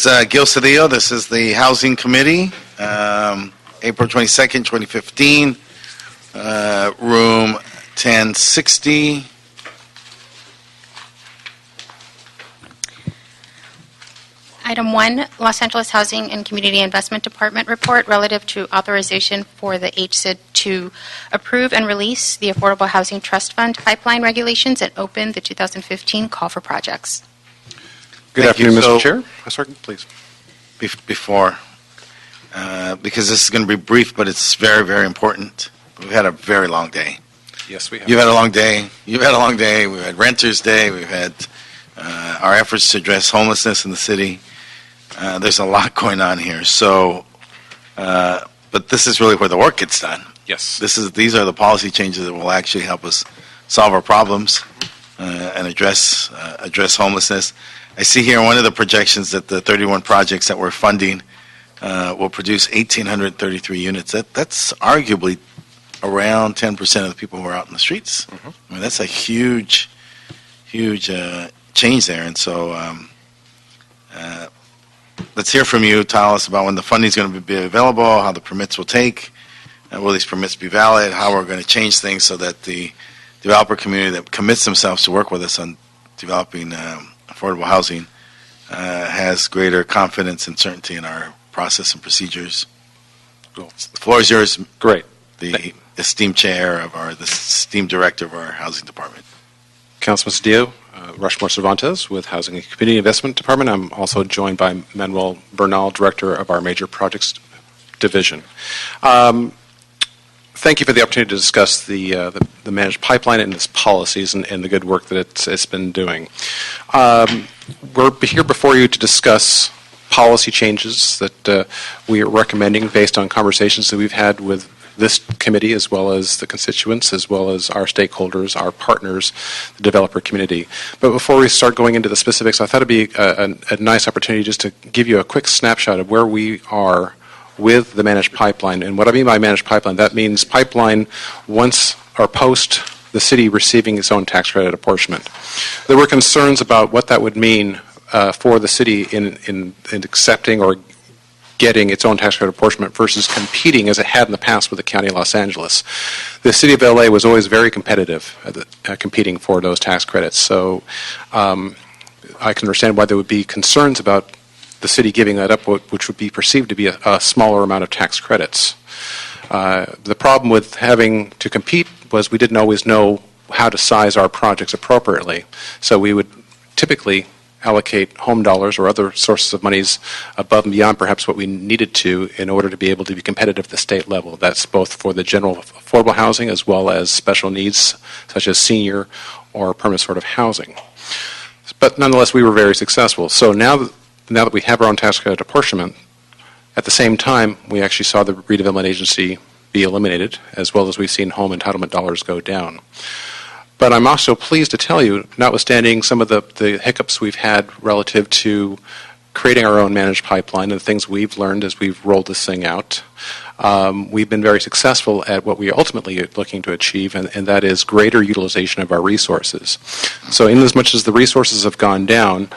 Gil Cedillo. This is the Housing Committee, April 22nd, 2015, room 1060. Item 1, Los Angeles Housing and Community Investment Department report relative to authorization for the HCID to approve and release the Affordable Housing Trust Fund pipeline regulations and open the 2015 call for projects. Good afternoon, Mr. Chair. Sorry, please. Before, because this is going to be brief, but it's very, very important. We've had a very long day. Yes, we have. You've had a long day. You've had a long day. We've had Renters' Day. We've had our efforts to address homelessness in the city. There's a lot going on here. So, but this is really where the work gets done. Yes. These are the policy changes that will actually help us solve our problems and address homelessness. I see here one of the projections that the 31 projects that we're funding will produce 1,833 units. That's arguably around 10% of the people who are out in the streets. I mean, that's a huge change there. And so let's hear from you. Tell us about when the funding is going to be available, how the permits will take, will these permits be valid, how we're going to change things so that the developer community that commits themselves to work with us on developing affordable housing has greater confidence and certainty in our process and procedures. Cool. The floor is yours. Great. The esteemed the esteemed director of our housing department. Councilman Cedillo, Rushmore Cervantes with Housing and Community Investment Department. I'm also joined by Manuel Bernal, director of our Major Projects Division. Thank you for the opportunity to discuss the managed pipeline and its policies and the good work that it's been doing. We're here before you to discuss policy changes that we are recommending based on conversations that we've had with this committee as well as the constituents as well as our stakeholders, our partners, the developer community. But before we start going into the specifics, I thought it would be a nice opportunity just to give you a quick snapshot of where we are with the managed pipeline. And what I mean by managed pipeline, that means pipeline once or post the city receiving its own tax credit apportionment. There were concerns about what that would mean for the city in accepting or getting its own tax credit apportionment versus competing as it had in the past with the County of Los Angeles. The City of LA was always very competitive at competing for those tax credits. So I can understand why there would be concerns about the city giving that up, which would be perceived to be a smaller amount of tax credits. The problem with having to compete was we didn't always know how to size our projects appropriately. So we would typically allocate home dollars or other sources of monies above and beyond perhaps what we needed to in order to be able to be competitive at the state level. That's both for the general affordable housing as well as special needs such as senior or permanent sort of housing. But nonetheless, we were very successful. So now that we have our own tax credit apportionment, at the same time, we actually saw the redevelopment agency be eliminated, as well as we've seen home entitlement dollars go down. But I'm also pleased to tell you, notwithstanding some of the hiccups we've had relative to creating our own managed pipeline and the things we've learned as we've rolled this thing out, we've been very successful at what we ultimately are looking to achieve, and that is greater utilization of our resources. So in as much as the resources have gone down,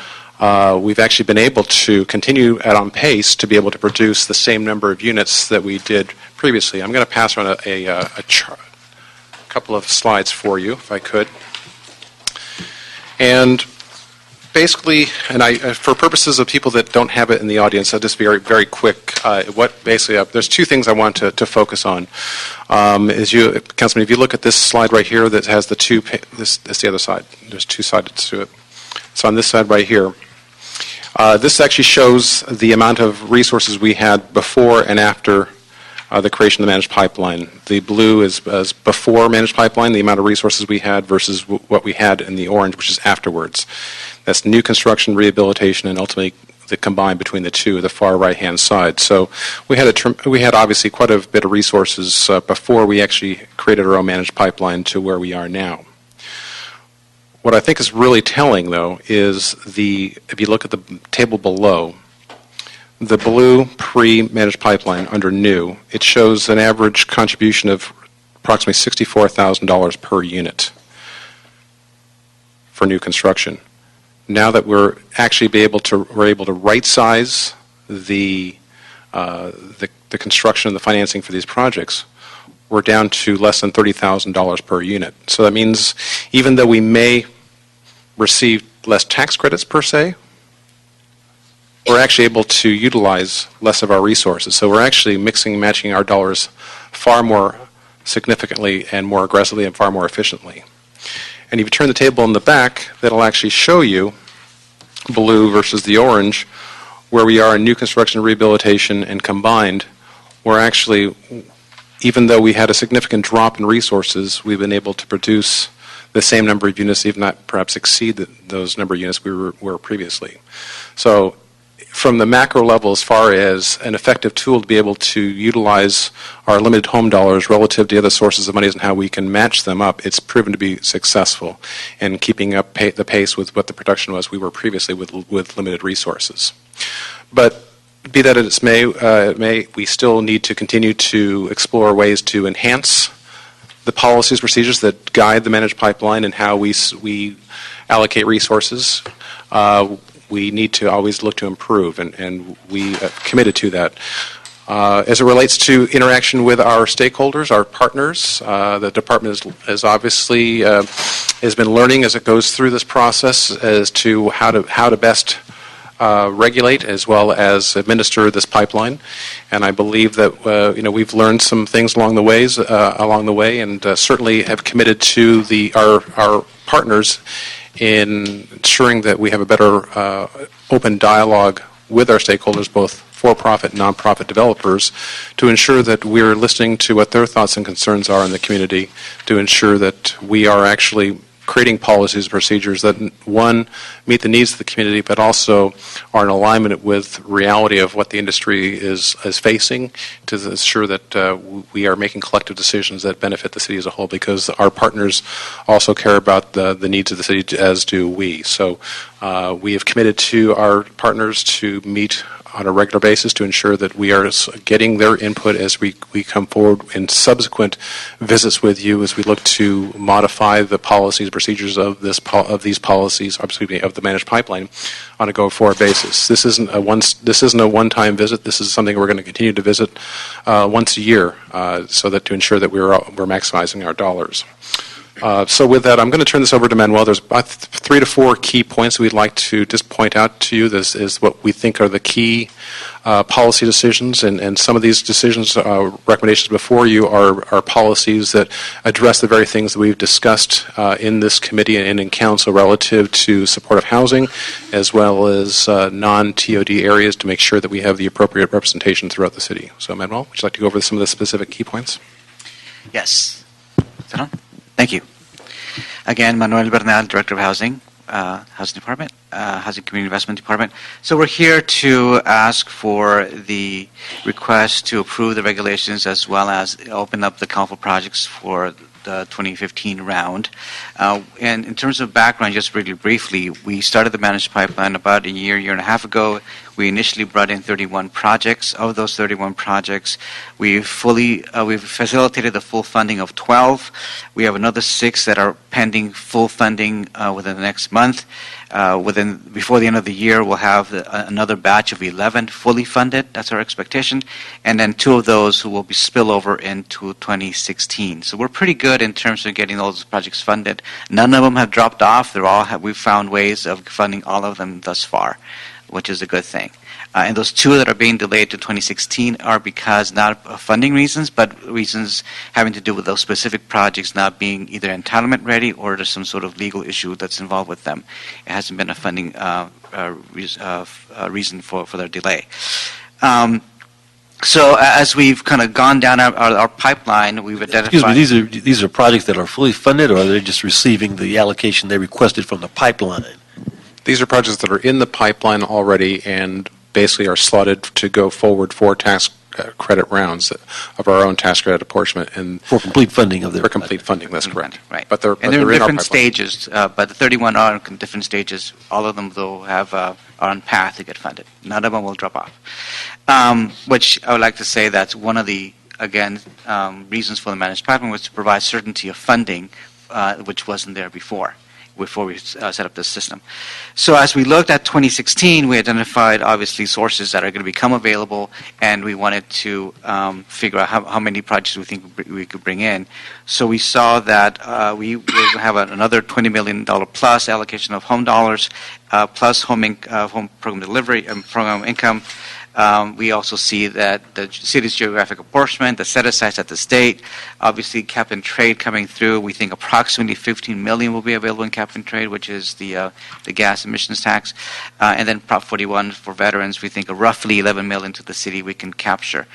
we've actually been able to continue on pace to be able to produce the same number of units that we did previously. I'm going to pass around a couple of slides for you, if I could. And basically, for purposes of people that don't have it in the audience, I'll just be very, very quick. There's two things I want to focus on. Councilman, if you look at this slide right here that has that's the other side. There's two sides to it. So on this side right here, this actually shows the amount of resources we had before and after the creation of the managed pipeline. The blue is before managed pipeline, the amount of resources we had versus what we had in the orange, which is afterwards. That's new construction, rehabilitation, and ultimately the combined between the two, the far right-hand side. So we had obviously quite a bit of resources before we actually created our own managed pipeline to where we are now. What I think is really telling, though, is if you look at the table below, the blue pre-managed pipeline under new, it shows an average contribution of approximately $64,000 per unit for new construction. now that we're able to right-size the construction and the financing for these projects, we're down to less than $30,000 per unit. So that means even though we may receive less tax credits per se, we're actually able to utilize less of our resources. So we're actually mixing and matching our dollars far more significantly and more aggressively and far more efficiently. And if you turn the table in the back, that'll actually show you blue versus the orange, where we are in new construction, rehabilitation, and combined. We're actually, even though we had a significant drop in resources, we've been able to produce the same number of units, if not perhaps exceed those number of units we were previously. So from the macro level, as far as an effective tool to be able to utilize our limited home dollars relative to other sources of money and how we can match them up, it's proven to be successful in keeping up the pace with what the production was we were previously with limited resources. But be that as it may, we still need to continue to explore ways to enhance the policies, procedures that guide the managed pipeline and how we allocate resources. We need to always look to improve, and we committed to that. As it relates to interaction with our stakeholders, our partners, the department is obviously has been learning as it goes through this process as to how to best regulate as well as administer this pipeline. And I believe that we've learned some things along the way, and certainly have committed to our partners in ensuring that we have a better open dialogue with our stakeholders, both for-profit and nonprofit developers, to ensure that we're listening to what their thoughts and concerns are in the community, to ensure that we are actually creating policies and procedures that, one, meet the needs of the community, but also are in alignment with reality of what the industry is facing, to ensure that we are making collective decisions that benefit the city as a whole, because our partners also care about the needs of the city, as do we. So we have committed to our partners to meet on a regular basis to ensure that we are getting their input as we come forward in subsequent visits with you as we look to modify the policies, procedures of these policies, of the managed pipeline on a go-forward basis. This isn't a one-time visit. This is something we're going to continue to visit once a year, so that to ensure that we're maximizing our dollars. So with that, I'm going to turn this over to Manuel. There's about 3 to 4 key points we'd like to just point out to you. This is what we think are the key policy decisions, and some of these decisions, recommendations before you, are policies that address the very things that we've discussed in this committee and in council relative to supportive housing, as well as non-TOD areas, to make sure that we have the appropriate representation throughout the city. So Manuel, would you like to go over some of the specific key points? Yes. Is that on? Thank you. Again, Manuel Bernal, Director of Housing, Housing Department, Housing Community Investment Department. So we're here to ask for the request to approve the regulations as well as open up the call for projects for the 2015 round. And in terms of background, just really briefly, we started the managed pipeline about a year and a half ago. We initially brought in 31 projects. Of those 31 projects, we've facilitated the full funding of 12. We have another 6 that are pending full funding within the next month. Before the end of the year, we'll have another batch of 11 fully funded. That's our expectation. And then 2 of those who will be spillover into 2016. So we're pretty good in terms of getting those projects funded. None of them have dropped off. We've found ways of funding all of them thus far, which is a good thing. And those 2 that are being delayed to 2016 are because not funding reasons, but reasons having to do with those specific projects not being either entitlement ready or there's some sort of legal issue that's involved with them. It hasn't been a funding reason for their delay. So as we've kind of gone down our pipeline, we've identified... Excuse me, these are projects that are fully funded, or are they just receiving the allocation they requested from the pipeline? These are projects that are in the pipeline already and basically are slotted to go forward for tax credit rounds of our own tax credit apportionment. And for complete funding of their... For complete funding, that's correct. Right. But they're in in our different pipeline. stages, but the 31 are in different stages. All of them, though, are on path to get funded. None of them will drop off. Which I would like to say that's one of the, again, reasons for the managed pipeline was to provide certainty of funding which wasn't there before we set up this system. So as we looked at 2016, we identified obviously sources that are going to become available, and we wanted to figure out how many projects we think we could bring in. So we saw that we will have another $20 million plus allocation of home dollars, plus home program delivery and program income. We also see that the city's geographic apportionment, the set-asides at the state, obviously cap and trade coming through. We think approximately $15 million will be available in cap and trade, which is the gas emissions tax. And then Prop 41 for veterans, we think roughly $11 million to the city we can capture.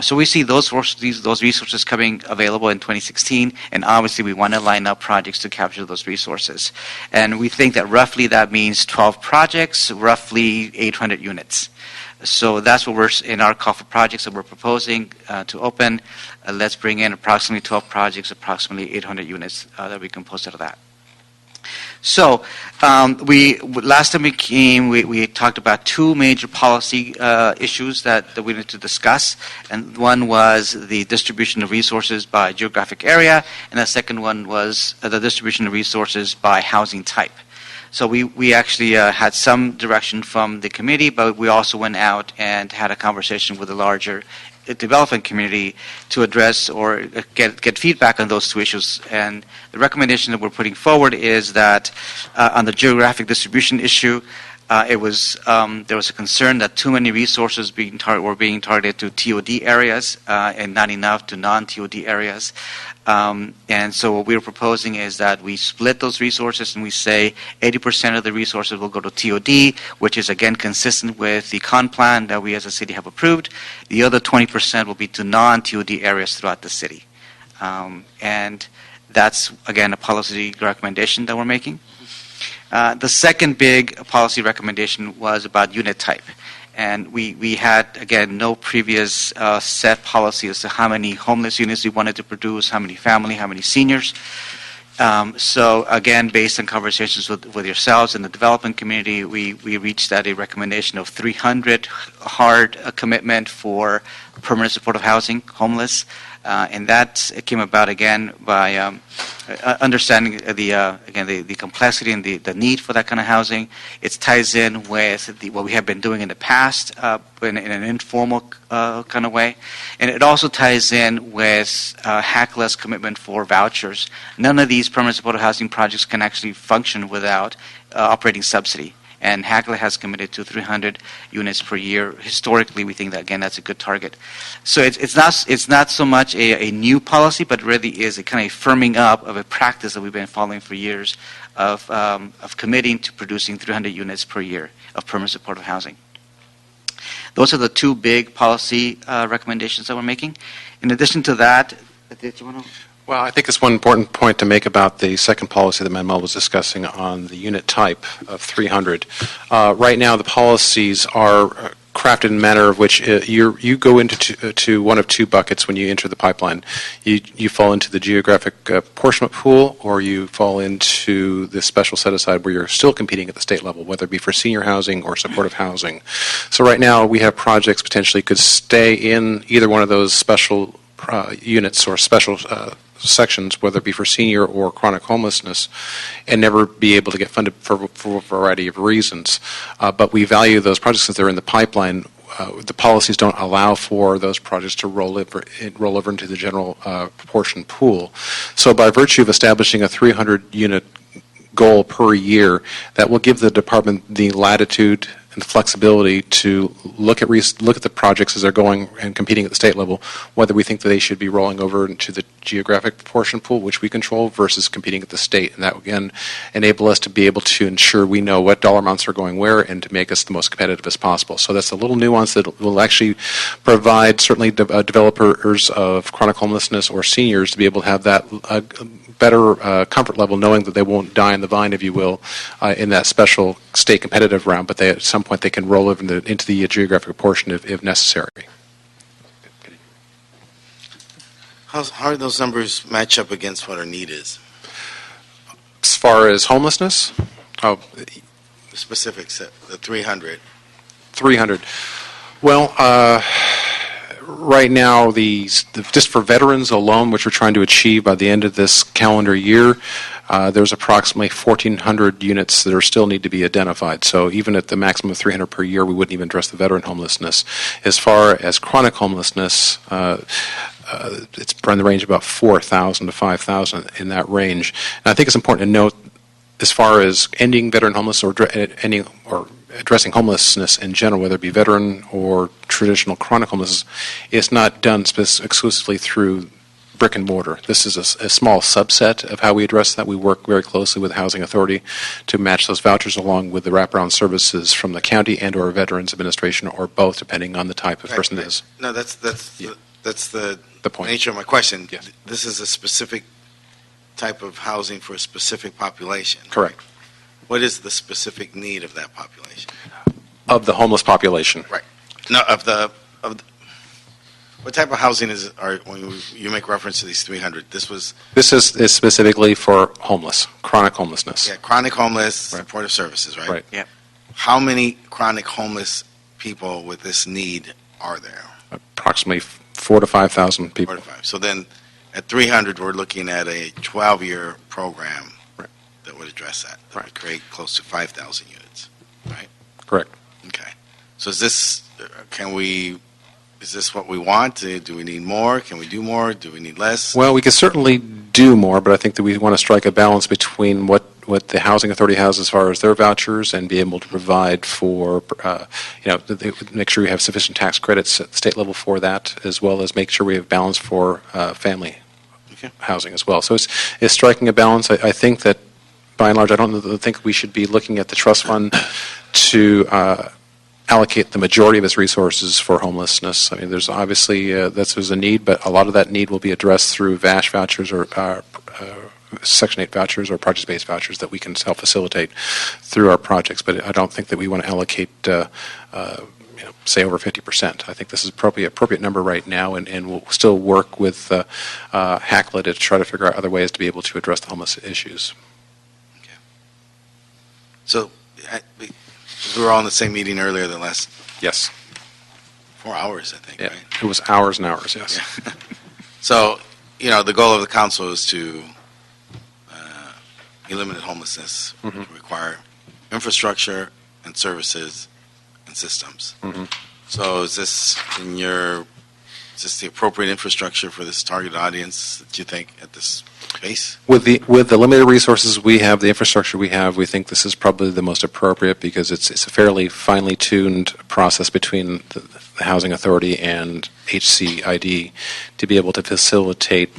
So we see those resources coming available in 2016, and obviously we want to line up projects to capture those resources. And we think that roughly that means 12 projects, roughly 800 units. So that's what we're in our call for projects that we're proposing to open. Let's bring in approximately 12 projects, approximately 800 units that we can post out of that. So last time we came, we talked about two major policy issues that we need to discuss, and one was the distribution of resources by geographic area, and the second one was the distribution of resources by housing type. So we actually had some direction from the committee, but we also went out and had a conversation with the larger development community to address or get feedback on those two issues. And the recommendation that we're putting forward is that on the geographic distribution issue, there was a concern that too many resources were being targeted to TOD areas and not enough to non-TOD areas. And so what we're proposing is that we split those resources and we say 80% of the resources will go to TOD, which is again consistent with the con plan that we as a city have approved. The other 20% will be to non-TOD areas throughout the city. And that's, again, a policy recommendation that we're making. The second big policy recommendation was about unit type. And we had, again, no previous set policy as to how many homeless units we wanted to produce, how many family, how many seniors. So, again, based on conversations with yourselves and the development community, we reached a recommendation of 300 hard commitment for permanent supportive housing, homeless. And that came about, again, by understanding the complexity and the need for that kind of housing. It ties in with what we have been doing in the past in an informal kind of way. And it also ties in with HACLA's commitment for vouchers. None of these permanent supportive housing projects can actually function without operating subsidy. And HACLA has committed to 300 units per year. Historically, we think that, again, that's a good target. So it's not so much a new policy, but really is a kind of firming up of a practice that we've been following for years of committing to producing 300 units per year of permanent supportive housing. Those are the two big policy recommendations that we're making. In addition to that, did you want to? Well, I think it's one important point to make about the second policy that Manuel was discussing on the unit type of 300. Right now, the policies are crafted in a manner of which you go into one of two buckets when you enter the pipeline. You fall into the geographic apportionment pool, or you fall into the special set-aside where you're still competing at the state level, whether it be for senior housing or supportive housing. So right now, we have projects potentially could stay in either one of those special units or special sections, whether it be for senior or chronic homelessness, and never be able to get funded for a variety of reasons. But we value those projects since they're in the pipeline. The policies don't allow for those projects to roll over into the general proportion pool. So by virtue of establishing a 300-unit goal per year, that will give the department the latitude and the flexibility to look at the projects as they're going and competing at the state level, whether we think that they should be rolling over into the geographic proportion pool, which we control, versus competing at the state. And that, again, enable us to be able to ensure we know what dollar amounts are going where and to make us the most competitive as possible. So that's a little nuance that will actually provide certainly developers of chronic homelessness or seniors to be able to have that better comfort level, knowing that they won't die on the vine, if you will, in that special state competitive round, but at some point they can roll over into the geographic portion if necessary. How do those numbers match up against what our need is? As far as homelessness, The specifics, the 300. 300. Well, Right now, just for veterans alone, which we're trying to achieve by the end of this calendar year, there's approximately 1,400 units that are still need to be identified. So even at the maximum of 300 per year, we wouldn't even address the veteran homelessness. As far as chronic homelessness, it's in the range of about 4,000 to 5,000 in that range. And I think it's important to note, as far as ending veteran homelessness or addressing homelessness in general, whether it be veteran or traditional chronic homelessness, it's not done exclusively through brick and mortar. This is a small subset of how we address that. We work very closely with the Housing Authority to match those vouchers along with the wraparound services from the county and or Veterans Administration, or both, depending on the type of person it is. No, that's the point. nature of my question. Yes. This is a specific type of housing for a specific population. Correct. What is the specific need of that population? Of the homeless population. Right. No, what type of housing when you make reference to these 300? This is specifically for chronic homelessness. Yeah, chronic homeless, Right. supportive services, right? Right. Yep. How many chronic homeless people with this need are there? Approximately 4,000 to 5,000 people. 45. So then, at 300, we're looking at a 12-year program Right. that would address that. That Right. would create close to 5,000 units, right? Correct. Okay. So is this what we want? Do we need more? Can we do more? Do we need less? Well, we can certainly do more, but I think that we want to strike a balance between what the Housing Authority has as far as their vouchers and be able to provide for, make sure we have sufficient tax credits at the state level for that, as well as make sure we have balance for family Okay. housing as well. So it's striking a balance. I think that, by and large, I don't think we should be looking at the trust fund to allocate the majority of its resources for homelessness. I mean, there's obviously there's a need, but a lot of that need will be addressed through VASH vouchers or Section 8 vouchers or project-based vouchers that we can help-facilitate through our projects. But I don't think that we want to allocate, say, over 50%. I think this is appropriate number right now, and we'll still work with HACLA to try to figure out other ways to be able to address the homeless issues. So we were all in the same meeting earlier the last Yes. 4 hours, I think, Yeah. right? It was hours and hours, yes. Yeah. So, the goal of the council is to eliminate homelessness, Mhm. to require infrastructure and services and systems. Mhm. So is this the appropriate infrastructure for this target audience that you think at this pace? With the limited resources we have, the infrastructure we have, we think this is probably the most appropriate because it's a fairly finely tuned process between the Housing Authority and HCID to be able to facilitate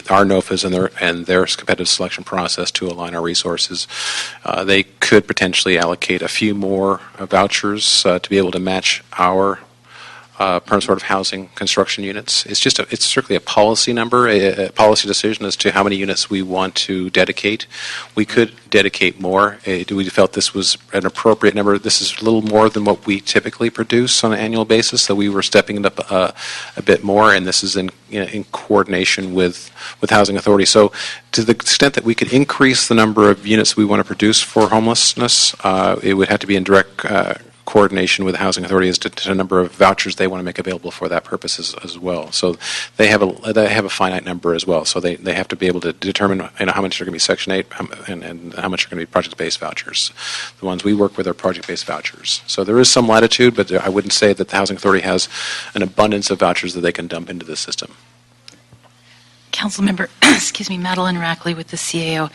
our NOFAs and their competitive selection process to align our resources. They could potentially allocate a few more vouchers to be able to match our permanent sort of housing construction units. It's strictly a policy number, a policy decision as to how many units we want to dedicate. We could dedicate more. We felt this was an appropriate number. This is a little more than what we typically produce on an annual basis, so we were stepping it up a bit more, and this is in coordination with Housing Authority. So to the extent that we could increase the number of units we want to produce for homelessness, it would have to be in direct coordination with the Housing Authority as to the number of vouchers they want to make available for that purpose as well. So they have a finite number as well. So they have to be able to determine how much are going to be Section 8 and how much are going to be project-based vouchers. The ones we work with are project-based vouchers. So there is some latitude, but I wouldn't say that the Housing Authority has an abundance of vouchers that they can dump into the system. Councilmember, Madeline Rackley with the CAO.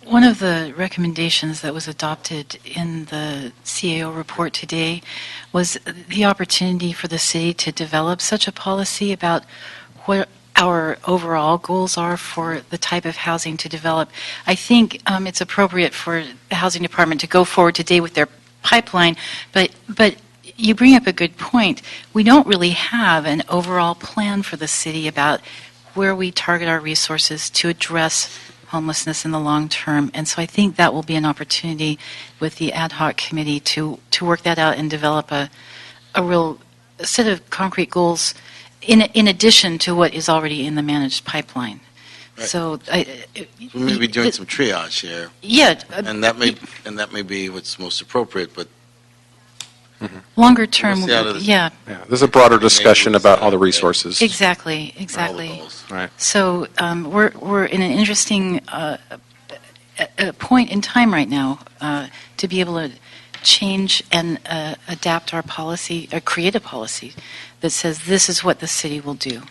One of the recommendations that was adopted in the CAO report today was the opportunity for the city to develop such a policy about what our overall goals are for the type of housing to develop. I think it's appropriate for the Housing Department to go forward today with their pipeline, but you bring up a good point. We don't really have an overall plan for the city about where we target our resources to address homelessness in the long term. And so I think that will be an opportunity with the ad hoc committee to work that out and develop a real set of concrete goals in addition to what is already in the managed pipeline. Right. So We may be doing some triage here, yeah, and that may be what's most appropriate, but Longer term, We'll see how this- yeah, Yeah, there's a broader discussion about all the resources. exactly. Right. So we're in an interesting point in time right now to be able to change and adapt our policy, or create a policy that says this is what the city will do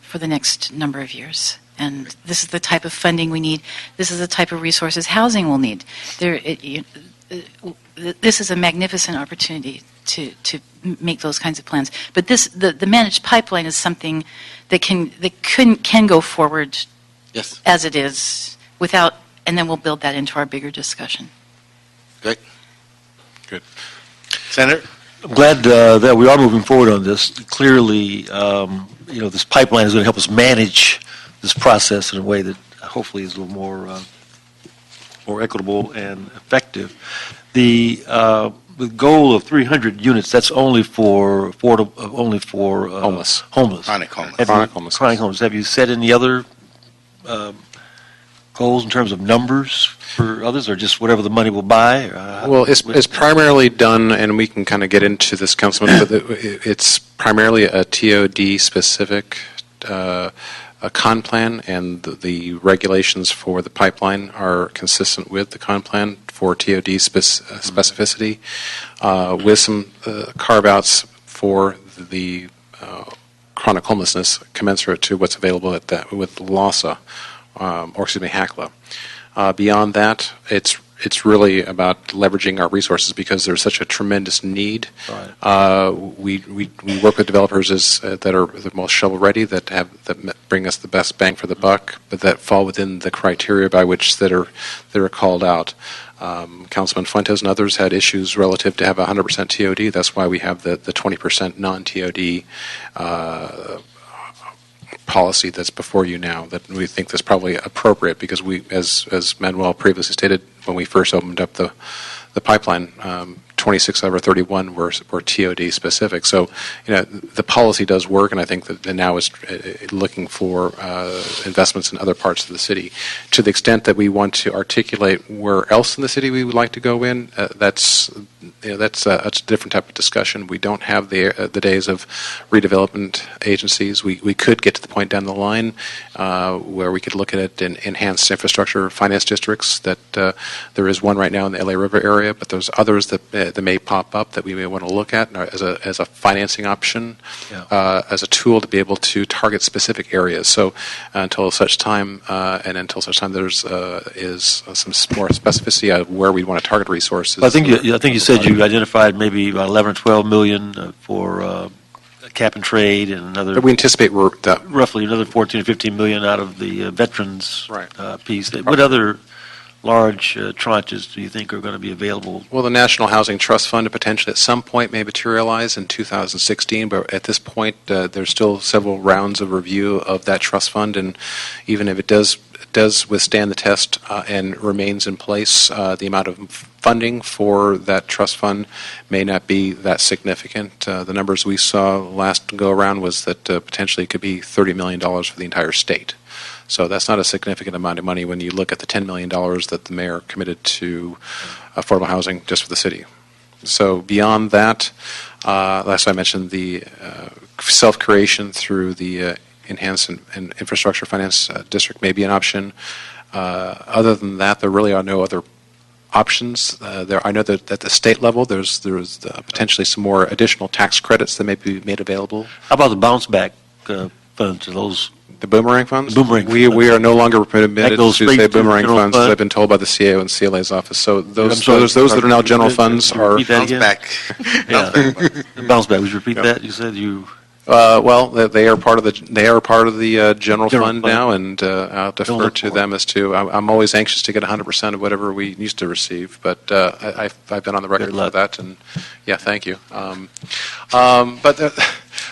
for the next number of years. And this is the type of funding we need. This is the type of resources housing will need. This is a magnificent opportunity to make those kinds of plans. But the managed pipeline is something that can go forward Yes. as it is without, and then we'll build that into our bigger discussion. Great. Good. Senator? I'm glad that we are moving forward on this. Clearly, this pipeline is going to help us manage this process in a way that hopefully is a little more equitable and effective. The goal of 300 units, that's only for Homeless. Homeless. Chronic homeless. Chronic homelessness. Chronic homeless. Have you set any other goals in terms of numbers for others, or just whatever the money will buy? Well, it's primarily done, and we can kind of get into this, Councilman, but it's primarily a TOD-specific a con plan, and the regulations for the pipeline are consistent with the con plan for TOD specificity, with some carve-outs for the chronic homelessness commensurate to what's available with LASA, HACLA. Beyond that, it's really about leveraging our resources because there's such a tremendous need. Right. We work with developers that are the most shovel-ready, that bring us the best bang for the buck, but that fall within the criteria by which that are called out. Councilman Fuentes and others had issues relative to have 100% TOD. That's why we have the 20% non-TOD policy that's before you now, that we think that's probably appropriate because we, as Manuel previously stated, when we first opened up the pipeline, 26 out of our 31 were TOD specific. So, the policy does work, and I think that now is looking for investments in other parts of the city. To the extent that we want to articulate where else in the city we would like to go in, that's a different type of discussion. We don't have the days of redevelopment agencies. We could get to the point down the line where we could look at it in enhanced infrastructure finance districts. That there is one right now in the LA River area, but there's others that may pop up that we may want to look at as a financing option, as a tool to be able to target specific areas. So until such time there's is some more specificity of where we want to target resources. I think you said you identified maybe about 11 or 12 million for cap and trade, and another. We anticipate roughly another 14 or 15 million out of the veterans Right. Piece. What other large tranches do you think are going to be available? Well, the National Housing Trust Fund potentially at some point may materialize in 2016, but at this point there's still several rounds of review of that trust fund, and even if it does withstand the test and remains in place, the amount of funding for that trust fund may not be that significant. The numbers we saw last go-around was that potentially it could be $30 million for the entire state. So that's not a significant amount of money when you look at the $10 million that the mayor committed to affordable housing just for the city. So beyond that, last I mentioned the self-creation through the enhanced and infrastructure finance district may be an option. Other than that, there really are no other options. I know that at the state level, there's potentially some more additional tax credits that may be made available. How about the bounce back funds? Are those The boomerang funds? Boomerang we funds. are no longer permitted to goes straight say to the boomerang general funds, fund? as I've been told by the CAO and CLA's office. So those sorry, that are now general funds Could you are... repeat that Bounce again? back. Yeah. Bounce back. Would you repeat Yeah. that? You said you. Well, they are part of the general General fund fund. now, and I'll defer look to for them as to. I'm always anxious to get 100% of whatever we used to receive, but I've been on the record Good for luck. that, and yeah, thank you.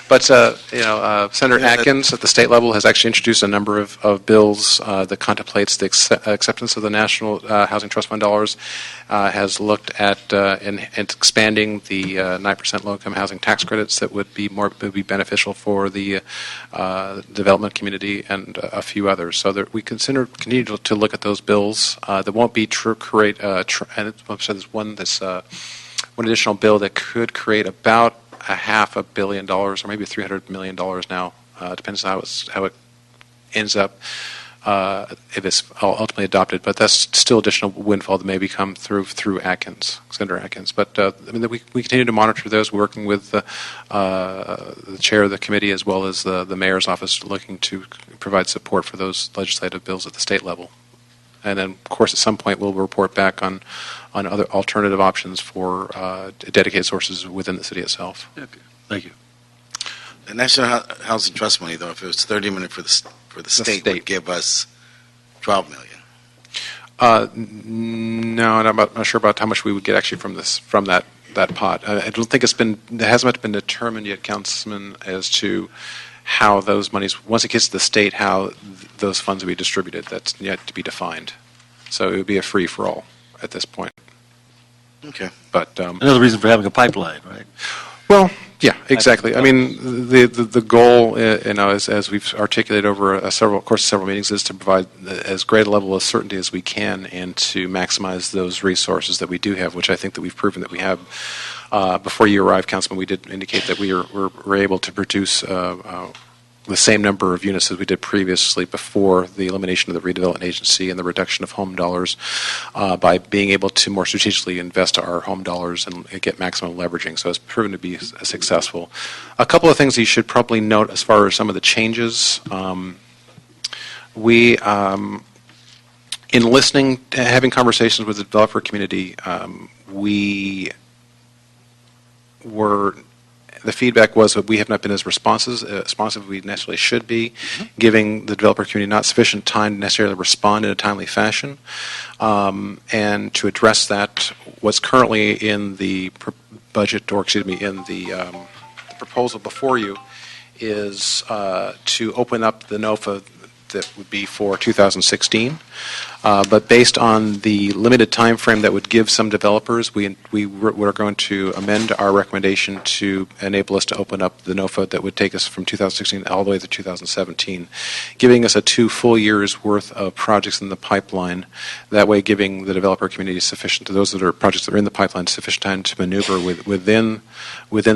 Senator Atkins at the state level has actually introduced a number of bills that contemplates the acceptance of the National Housing Trust Fund dollars, has looked at expanding the 9% low-income housing tax credits that would be beneficial for the development community, and a few others. So we continue to look at those bills. There won't be there's one that's one additional bill that could create about $500 million or maybe $300 million now. Depends on how it ends up if it's ultimately adopted. But that's still additional windfall that may become through Senator Atkins. But we continue to monitor those, working with the chair of the committee as well as the mayor's office, looking to provide support for those legislative bills at the state level. And then, of course, at some point we'll report back on other alternative options for dedicated sources within the city itself. Okay. Thank you. The National Housing Trust money, though, if it was 30 million for the state, would give us 12 million. No, and I'm not sure about how much we would get actually from that pot. I don't think it hasn't been determined yet, Councilman, as to how those monies, once it gets to the state, how those funds will be distributed. That's yet to be defined. So it would be a free for all at this point. Okay. But Another reason for having a pipeline, right? well, yeah, exactly. I mean, the goal, as we've articulated over several meetings, is to provide as great a level of certainty as we can and to maximize those resources that we do have, which I think that we've proven that we have. Before you arrived, Councilman, we did indicate that we're able to produce the same number of units as we did previously before the elimination of the redevelopment agency and the reduction of home dollars by being able to more strategically invest our home dollars and get maximum leveraging. So it's proven to be successful. A couple of things you should probably note as far as some of the changes. We, in listening, having conversations with the developer community, the feedback was that we have not been as responsive as we necessarily should be, giving the developer community not sufficient time to necessarily respond in a timely fashion. And to address that, what's currently in the budget, or excuse me, in the proposal before you, is to open up the NOFA that would be for 2016. But based on the limited time frame that would give some developers, we're going to amend our recommendation to enable us to open up the NOFA that would take us from 2016 all the way to 2017, giving us a 2 full years worth of projects in the pipeline. That way, giving the developer community sufficient, to those that are projects that are in the pipeline, sufficient time to maneuver within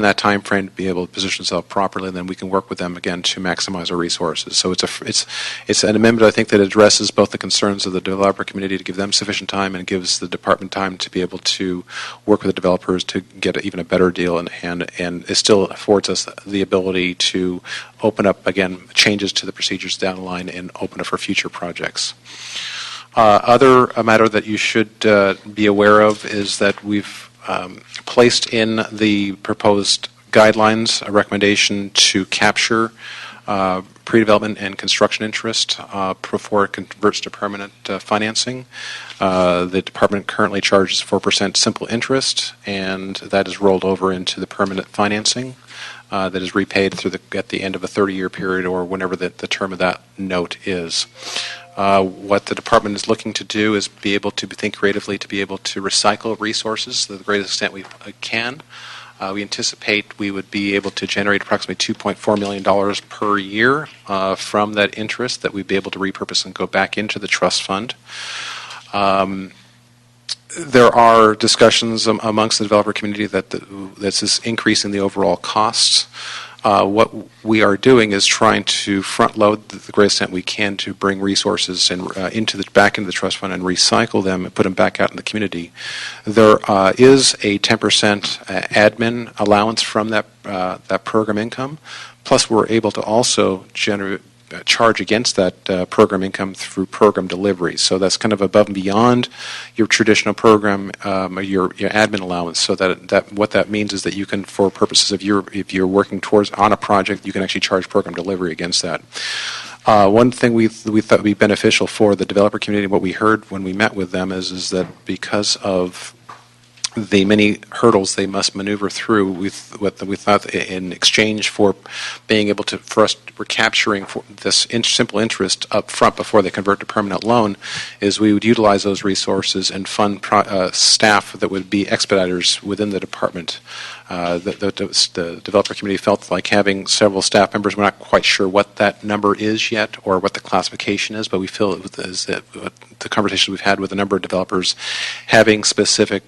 that time frame to be able to position itself properly, and then we can work with them again to maximize our resources. So it's an amendment, I think, that addresses both the concerns of the developer community to give them sufficient time and gives the department time to be able to work with the developers to get even a better deal in hand, and it still affords us the ability to open up, again, changes to the procedures down the line and open up for future projects. A matter that you should be aware of is that we've placed in the proposed guidelines a recommendation to capture pre-development and construction interest before it converts to permanent financing. The department currently charges 4% simple interest, and that is rolled over into the permanent financing that is repaid at the end of a 30-year period or whenever the term of that note is. What the department is looking to do is be able to think creatively to be able to recycle resources to the greatest extent we can. We anticipate we would be able to generate approximately $2.4 million per year from that interest that we'd be able to repurpose and go back into the trust fund. There are discussions amongst the developer community that this is increasing the overall costs. What we are doing is trying to front load the greatest extent we can to bring resources and back into the trust fund and recycle them and put them back out in the community. There is a 10% admin allowance from that program income. Plus, we're able to also charge against that program income through program delivery. So that's kind of above and beyond your traditional program, your admin allowance. So that what that means is that you can, for purposes of if you're working on a project, you can actually charge program delivery against that. One thing we thought would be beneficial for the developer community, what we heard when we met with them is that because of the many hurdles they must maneuver through, we thought in exchange for being able to, we're capturing this simple interest up front before they convert to permanent loan, is we would utilize those resources and fund staff that would be expediters within the department. The developer community felt like having several staff members. We're not quite sure what that number is yet or what the classification is, but we feel the conversations we've had with a number of developers having specific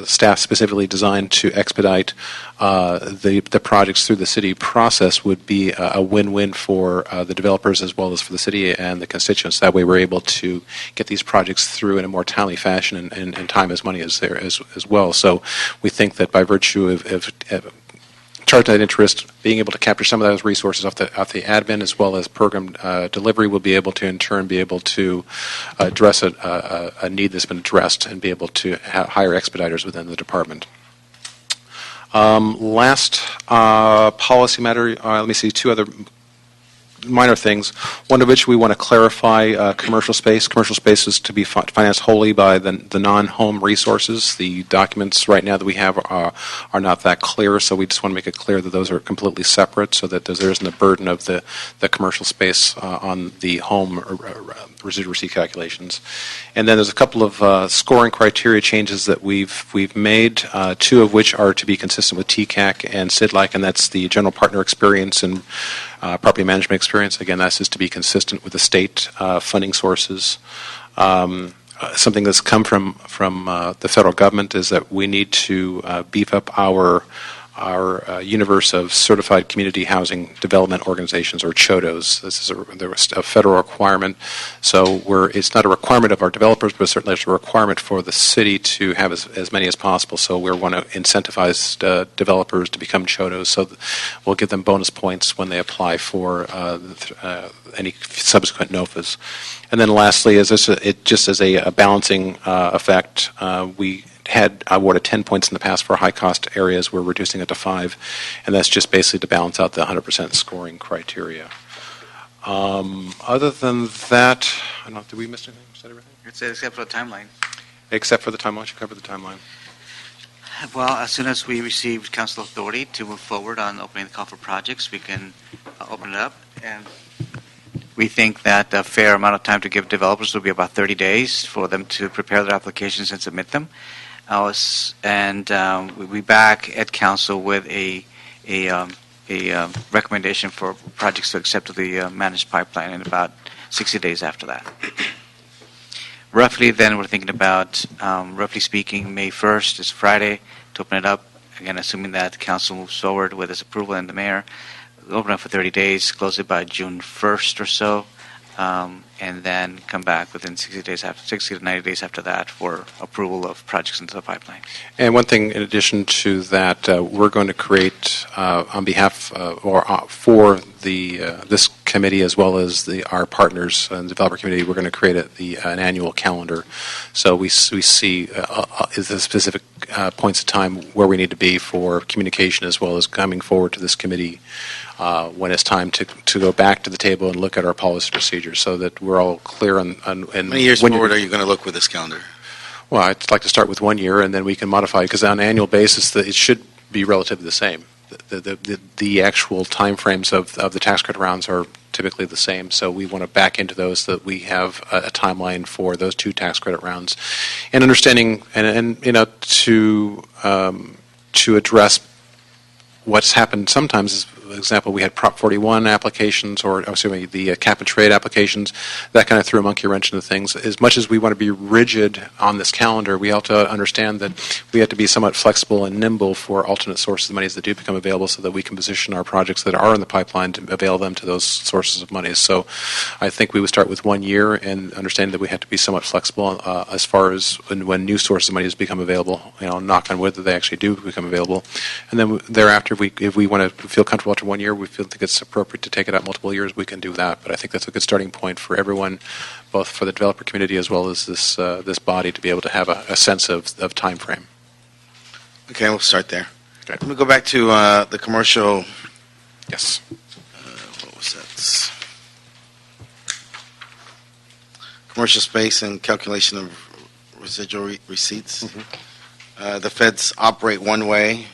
staff specifically designed to expedite the projects through the city process would be a win-win for the developers as well as for the city and the constituents. That way we're able to get these projects through in a more timely fashion, and time as money is there as well. So we think that by virtue of charging that interest, being able to capture some of those resources off the admin as well as program delivery, will be able to in turn be able to address a need that's been addressed and be able to hire expediters within the department. Last policy matter, let me see, two other minor things, one of which we want to clarify commercial space. Commercial space is to be financed wholly by the non-home resources. The documents right now that we have are not that clear, so we just want to make it clear that those are completely separate so that there isn't a burden of the commercial space on the home residual receipt calculations. And then there's a couple of scoring criteria changes that we've made, two of which are to be consistent with TCAC and SIDLAC, and that's the general partner experience and property management experience. Again, that's just to be consistent with the state funding sources. Something that's come from the federal government is that we need to beef up our universe of certified community housing development organizations, or CHODOs. This is a federal requirement, so it's not a requirement of our developers, but certainly it's a requirement for the city to have as many as possible. So we want to incentivize developers to become CHODOs, so we'll give them bonus points when they apply for any subsequent NOFAs. And then lastly, just as a balancing effect, we had awarded 10 points in the past for high-cost areas. We're reducing it to 5, and that's just basically to balance out the 100% scoring criteria. Other than that, I don't know, did we miss anything? Is that everything? Except for the timeline. Except for the timeline. Why don't you cover the timeline? Well, as soon as we receive council authority to move forward on opening the call for projects, we can open it up. And we think that a fair amount of time to give developers will be about 30 days for them to prepare their applications and submit them. And we'll be back at council with a recommendation for projects to accept the managed pipeline in about 60 days after that. Roughly, then, we're thinking about, roughly speaking, May 1st is Friday to open it up. Again, assuming that the council moves forward with its approval and the mayor, we'll open it up for 30 days, close it by June 1st or so, and then come back within 60 to 90 days after that for approval of projects into the pipeline. And one thing in addition to that, we're going to create, on behalf for this committee as well as our partners in the developer community, we're going to create an annual calendar. So we see the specific points of time where we need to be for communication as well as coming forward to this committee when it's time to go back to the table and look at our policy procedures, so that we're all clear on How many years forward are you going to look with this calendar? Well, I'd like to start with 1 year, and then we can modify, because on an annual basis, it should be relatively the same. The actual timeframes of the tax credit rounds are typically the same, so we want to back into those so that we have a timeline for those 2 tax credit rounds, and understanding and to address what's happened sometimes is, for example, we had Prop 41 applications, or the cap and trade applications. That kind of threw a monkey wrench into things. As much as we want to be rigid on this calendar, we have to understand that we have to be somewhat flexible and nimble for alternate sources of monies that do become available, so that we can position our projects that are in the pipeline to avail them to those sources of money. So I think we would start with 1 year and understand that we have to be somewhat flexible as far as when new sources of money become available, knock on wood that they actually do become available. And then thereafter, if we want to feel comfortable after 1 year, we think it's appropriate to take it out multiple years, we can do that. But I think that's a good starting point for everyone, both for the developer community as well as this body, to be able to have a sense of time frame. Okay, we'll start there. Okay. Let me go back to the commercial. Yes. What was that? Commercial space and calculation of residual receipts. Mm-hmm. The feds operate one way.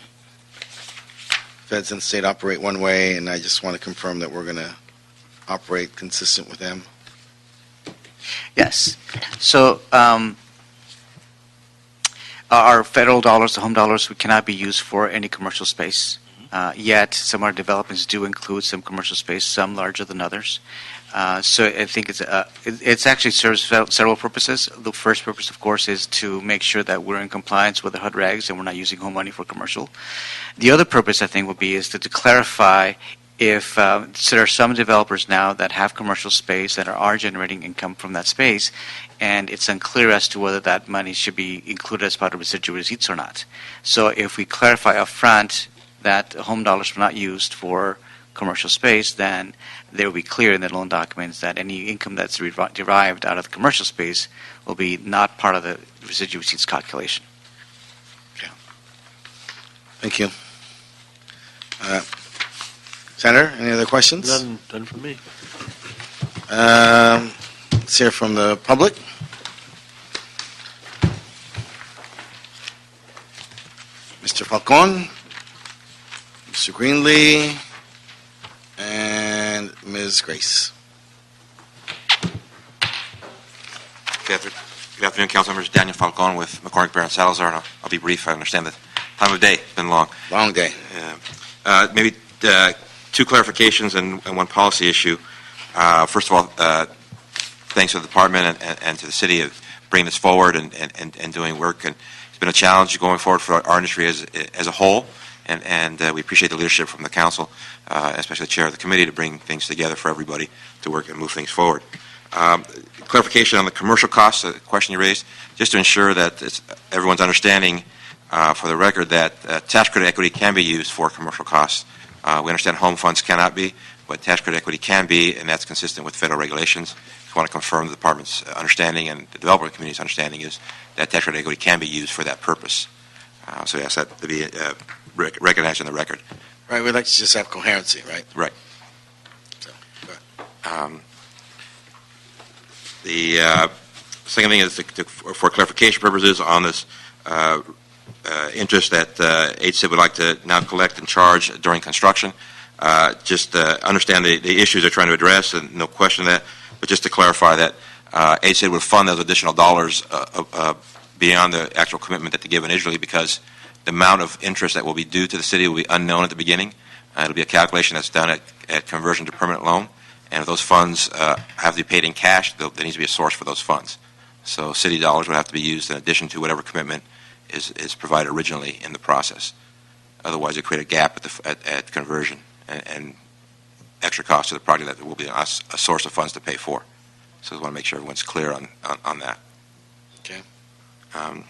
Feds and state operate one way, and I just want to confirm that we're going to operate consistent with them. Yes. So our federal dollars, the home dollars, cannot be used for any commercial space. Yet some of our developments do include some commercial space, some larger than others. So I think it's actually serves several purposes. The first purpose, of course, is to make sure that we're in compliance with the HUD regs and we're not using home money for commercial. The other purpose, I think, will be is to clarify if so there are some developers now that have commercial space that are generating income from that space, and it's unclear as to whether that money should be included as part of residual receipts or not. So if we clarify upfront that home dollars were not used for commercial space, then they will be clear in the loan documents that any income that's derived out of the commercial space will be not part of the residual receipts calculation. Thank you. Senator, any other questions? None for me. Let's hear from the public. Mr. Falcon, Mr. Greenlee, and Ms. Grace. Good afternoon, council members. Daniel Falcon with McCormick, Barron, Salazar, and I'll be brief. I understand the time of day. It's been long. Long day. Maybe two clarifications and one policy issue. First of all, thanks to the department and to the city of bringing this forward and doing work. And it's been a challenge going forward for our industry as a whole. And we appreciate the leadership from the council, especially the chair of the committee, to bring things together for everybody to work and move things forward. Clarification on the commercial costs, the question you raised, just to ensure that everyone's understanding for the record that tax credit equity can be used for commercial costs. We understand home funds cannot be, but tax credit equity can be, and that's consistent with federal regulations. I want to confirm the department's understanding and the developer community's understanding is that tax credit equity can be used for that purpose. So yes, that to be recognized in the record. Right, we'd like to just have coherency, right? Right. So, go ahead. The second thing is for clarification purposes on this interest that HSID would like to now collect and charge during construction. Just understand the issues they're trying to address, and no question that, but just to clarify that HSID would fund those additional dollars beyond the actual commitment that they give initially, because the amount of interest that will be due to the city will be unknown at the beginning. It'll be a calculation that's done at conversion to permanent loan, and if those funds have to be paid in cash, there needs to be a source for those funds. So city dollars would have to be used in addition to whatever commitment is provided originally in the process. Otherwise, it create a gap at conversion and extra cost to the project that there will be a source of funds to pay for. So I want to make sure everyone's clear on that. Okay. And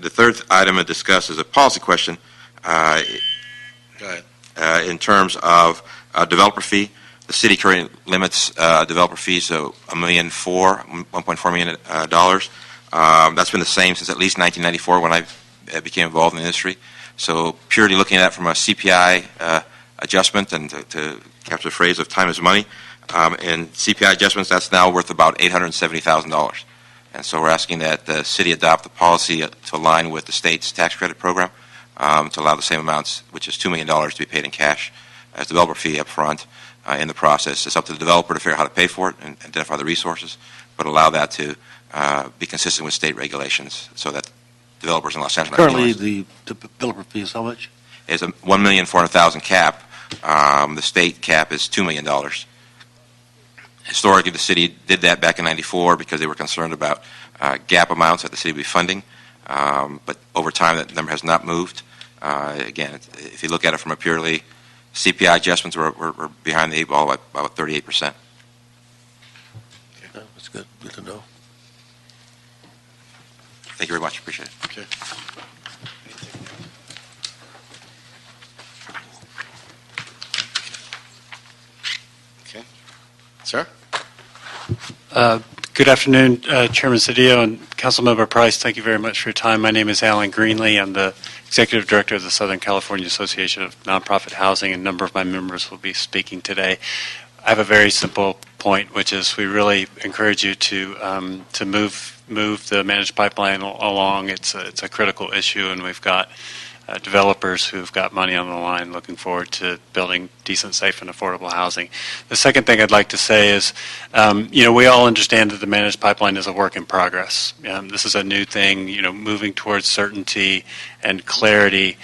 the third item to discuss is a policy question. Go ahead. In terms of developer fee, the city currently limits developer fees to $1.4 million. That's been the same since at least 1994 when I became involved in the industry. So purely looking at that from a CPI adjustment, and to capture the phrase of time is money, and CPI adjustments, that's now worth about $870,000. And so we're asking that the city adopt the policy to align with the state's tax credit program to allow the same amounts, which is $2 million, to be paid in cash as developer fee up front in the process. It's up to the developer to figure out how to pay for it and identify the resources, but allow that to be consistent with state regulations so that developers in Los Angeles... Currently, the developer fee is how much? Is a $1,400,000 cap. The state cap is $2 million. Historically, the city did that back in '94 because they were concerned about gap amounts that the city would be funding. But over time, that number has not moved. Again, if you look at it from a purely CPI adjustments, we're behind the eight ball by about 38%. Yeah, that's good. Good to know. Thank you very much. Appreciate it. Okay. Okay. Sir? Good afternoon, Chairman Cedillo and Councilmember Price. Thank you very much for your time. My name is Alan Greenlee. I'm the Executive Director of the Southern California Association of Nonprofit Housing, and a number of my members will be speaking today. I have a very simple point, which is we really encourage you to move the managed pipeline along. It's a critical issue, and we've got developers who've got money on the line looking forward to building decent, safe, and affordable housing. The second thing I'd like to say is, we all understand that the managed pipeline is a work in progress. This is a new thing. Moving towards certainty and clarity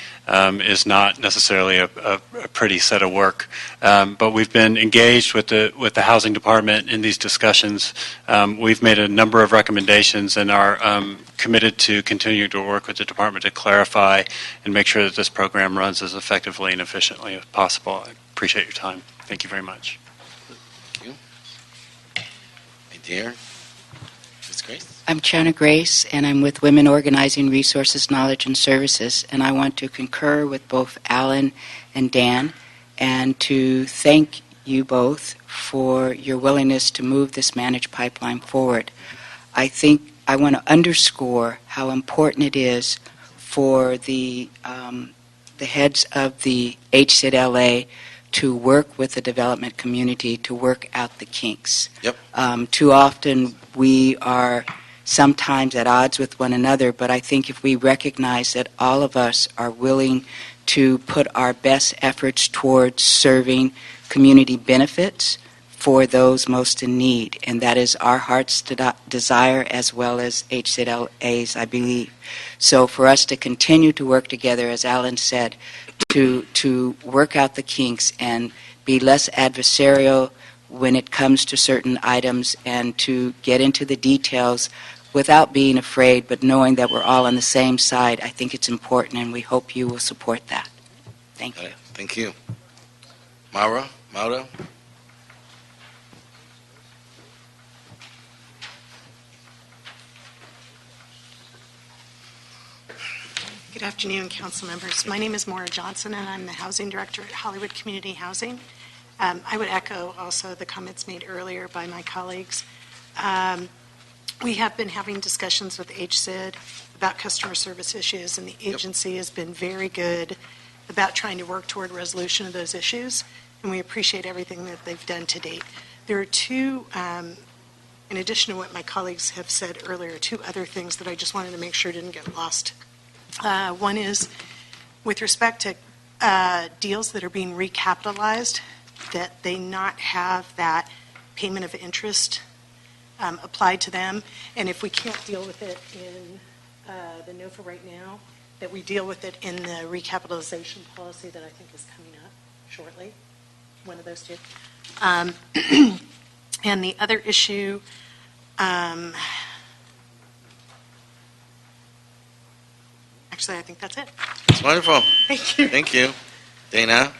is not necessarily a pretty set of work. But we've been engaged with the housing department in these discussions. We've made a number of recommendations and are committed to continue to work with the department to clarify and make sure that this program runs as effectively and efficiently as possible. I appreciate your time. Thank you very much. Thank you. Hey, dear. Ms. Grace? I'm Chana Grace, and I'm with Women Organizing Resources, Knowledge, and Services, and I want to concur with both Alan and Dan and to thank you both for your willingness to move this managed pipeline forward. I think I want to underscore how important it is for the heads of the HCID LA to work with the development community to work out the kinks. Yep. Too often we are sometimes at odds with one another, but I think if we recognize that all of us are willing to put our best efforts towards serving community benefits for those most in need, and that is our heart's desire as well as HCID-LA's, I believe. So for us to continue to work together, as Alan said, to work out the kinks and be less adversarial when it comes to certain items and to get into the details without being afraid, but knowing that we're all on the same side, I think it's important, and we hope you will support that. Thank you. Thank you. Mauro? Good afternoon, council members. My name is Maura Johnson, and I'm the Housing Director at Hollywood Community Housing. I would echo also the comments made earlier by my colleagues. We have been having discussions with HCID about customer service issues, and the agency has been very good about trying to work toward resolution of those issues, and we appreciate everything that they've done to date. There are two, in addition to what my colleagues have said earlier, two other things that I just wanted to make sure didn't get lost. One is with respect to deals that are being recapitalized, that they not have that payment of interest applied to them. And if we can't deal with it in the NOFA right now, that we deal with it in the recapitalization policy that I think is coming up shortly, one of those two. And the other issue, actually, I think that's it. It's wonderful. Thank you. Thank you. Dana?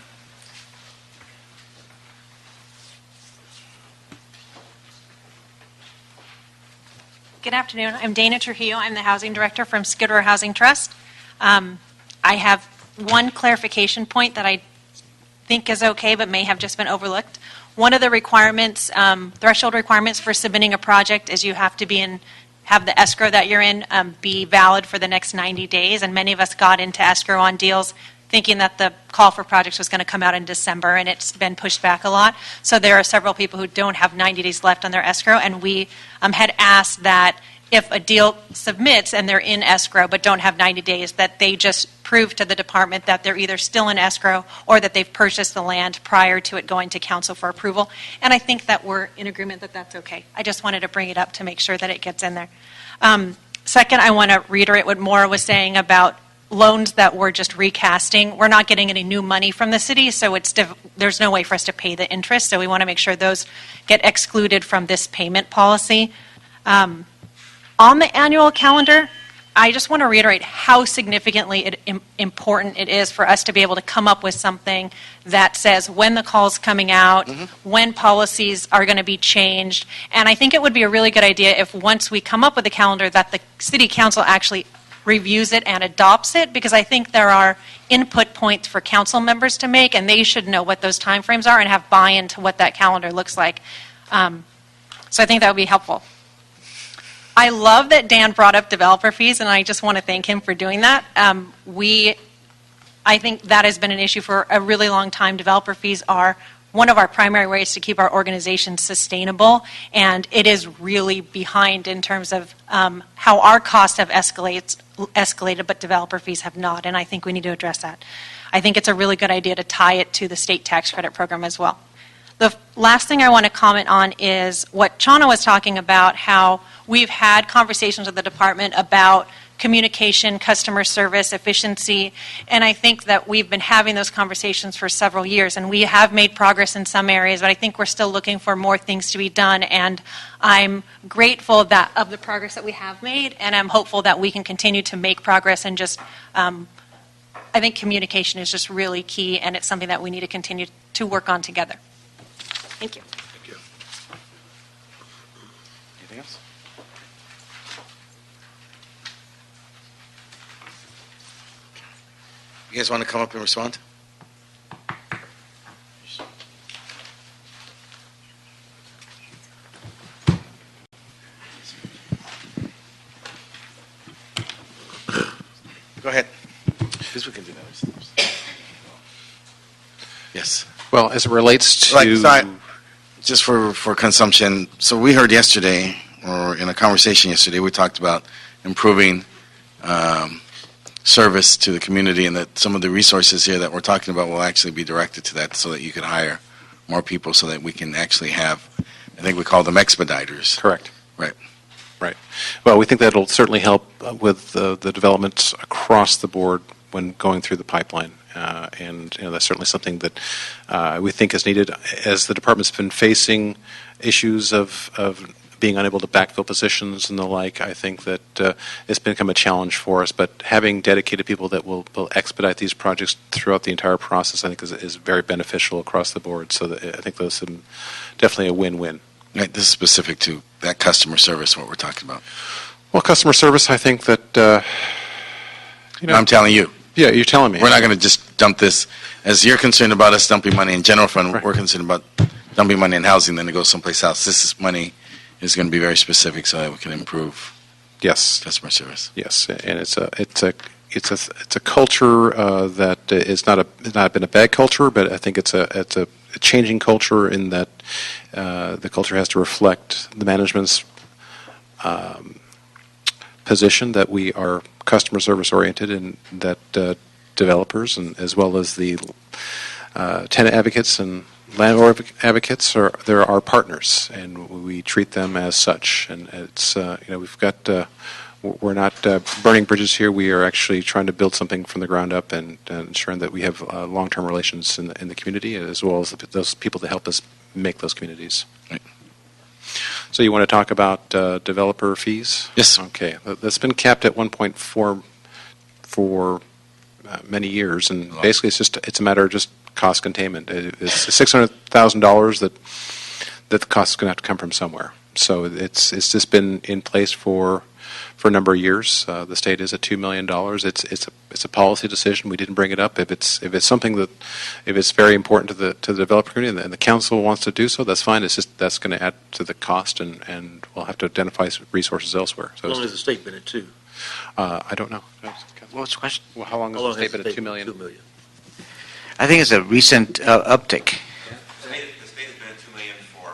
Good afternoon. I'm Dana Trujillo. I'm the Housing Director from Skid Row Housing Trust. I have one clarification point that I think is okay but may have just been overlooked. One of the requirements, threshold requirements for submitting a project is you have to have the escrow that you're in be valid for the next 90 days, and many of us got into escrow on deals thinking that the call for projects was going to come out in December, and it's been pushed back a lot. So there are several people who don't have 90 days left on their escrow, and we had asked that if a deal submits and they're in escrow but don't have 90 days, that they just prove to the department that they're either still in escrow or that they've purchased the land prior to it going to council for approval. And I think that we're in agreement that that's okay. I just wanted to bring it up to make sure that it gets in there. Second, I want to reiterate what Maura was saying about loans that we're just recasting. We're not getting any new money from the city, so there's no way for us to pay the interest, so we want to make sure those get excluded from this payment policy. On the annual calendar, I just want to reiterate how significantly important it is for us to be able to come up with something that says when the call's coming out, when policies are going to be changed. And I think it would be a really good idea if once we come up with a calendar that the city council actually reviews it and adopts it, because I think there are input points for council members to make, and they should know what those timeframes are and have buy-in to what that calendar looks like. So I think that would be helpful. I love that Dan brought up developer fees, and I just want to thank him for doing that. I think that has been an issue for a really long time. Developer fees are one of our primary ways to keep our organization sustainable, and it is really behind in terms of how our costs have escalated, but developer fees have not, and I think we need to address that. I think it's a really good idea to tie it to the state tax credit program as well. The last thing I want to comment on is what Chana was talking about, how we've had conversations with the department about communication, customer service, efficiency, and I think that we've been having those conversations for several years, and we have made progress in some areas, but I think we're still looking for more things to be done, and I'm grateful of the progress that we have made, and I'm hopeful that we can continue to make progress, and just, I think communication is just really key, and it's something that we need to continue to work on together. Thank you. Anything else? You guys want to come up and respond? Go ahead. Because we can do that ourselves. Yes. Well, as it relates to... Sorry, just for consumption, so we heard yesterday, or in a conversation yesterday, we talked about improving service to the community, and that some of the resources here that we're talking about will actually be directed to that, so that you can hire more people, so that we can actually have, I think we call them expediters. Correct. Right. Right. Well, we think that'll certainly help with the developments across the board when going through the pipeline. And that's certainly something that we think is needed. As the department's been facing issues of being unable to backfill positions and the like, I think that it's become a challenge for us. But having dedicated people that will expedite these projects throughout the entire process, I think is very beneficial across the board. So I think those are definitely a win-win. Right. This is specific to that customer service, what we're talking about. Well, customer service, I think that, I'm telling you. Yeah, you're telling me. We're not going to just dump this. As you're concerned about us dumping money in general fund, Right. we're concerned about dumping money in housing, then it goes someplace else. This money is going to be very specific so that we can improve Yes. customer service. Yes, and it's a culture that is not been a bad culture, but I think it's a changing culture in that the culture has to reflect the management's position that we are customer service oriented, and that developers and as well as the tenant advocates and landlord advocates are our partners, and we treat them as such. And it's we've got we're not burning bridges here. We are actually trying to build something from the ground up, and ensuring that we have long-term relations in the community, as well as those people that help us make those communities. Right. So you want to talk about developer fees? Yes. Okay. That's been capped at 1.4 for many years, and basically it's a matter of just cost containment. It's $600,000 that the cost is going to have to come from somewhere. So it's just been in place for a number of years. The state is at $2 million. It's a policy decision. We didn't bring it up. If it's something that, if it's very important to the developer community and the council wants to do so, that's fine. It's just that's going to add to the cost, and we'll have to identify resources elsewhere. So How long has the state been at $2 million? I don't know. What was the question? Well, how long has How the long has state been at $2 million? $2 million. I think it's a recent uptick. The state has been at $2 million for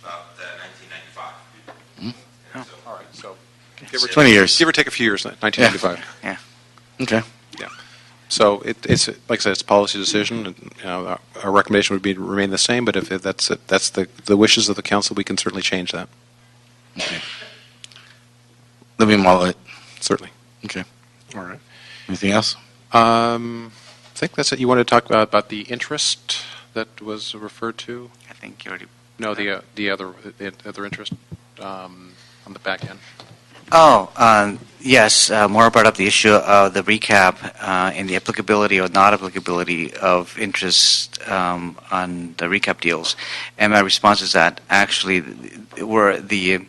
about 1995. All right. So Give or 20 years. give or take a few years, 1995. Okay. So it's like I said, it's a policy decision. And, our recommendation would be to remain the same. But if that's the wishes of the council, we can certainly change that. Okay. Let me model it. Certainly. Okay. All right. Anything else? I think that's it. You want to talk about the interest that was referred to? I think you already. No, the other interest on the back end. Oh, yes. Maura brought up the issue of the recap and the applicability or not applicability of interest on the recap deals. And my response is that actually, the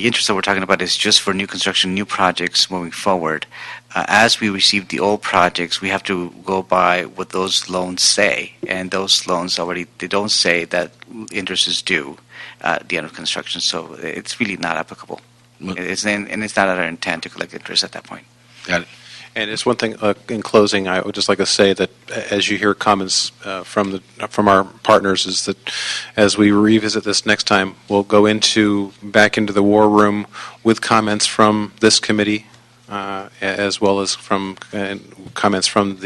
interest that we're talking about is just for new construction, new projects moving forward. As we receive the old projects, we have to go by what those loans say, and those loans they don't say that interest is due at the end of construction, so it's really not applicable. It's not our intent to collect interest at that point. Got it. And it's one thing, in closing, I would just like to say that as you hear comments from our partners, is that as we revisit this next time, we'll go back into the war room with comments from this committee as well as from comments from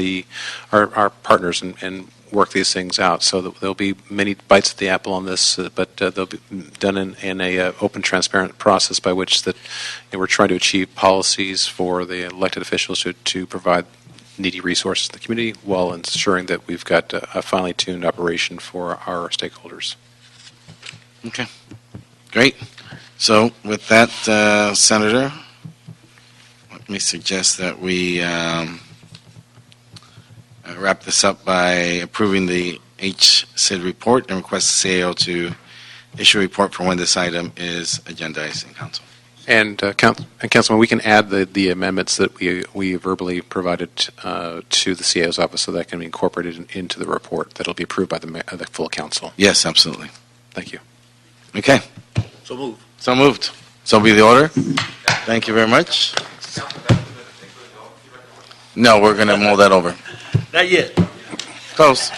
our partners and work these things out. So there'll be many bites at the apple on this, but they'll be done in a open, transparent process by which that we're trying to achieve policies for the elected officials to provide needy resources in the community while ensuring that we've got a finely tuned operation for our stakeholders. Okay, great. So with that, Senator, let me suggest that we wrap this up by approving the HCID report and request the CAO to issue a report for when this item is agendized in council. And Councilman, we can add the amendments that we verbally provided to the CAO's office so that can be incorporated into the report that'll be approved by the full council. Yes, absolutely. Thank you. Okay. So move. So moved. So be the order. Thank you very much. No, we're going to mull that over. Not yet. Close.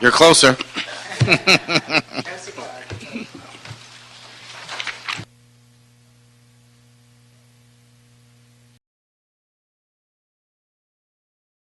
You're closer.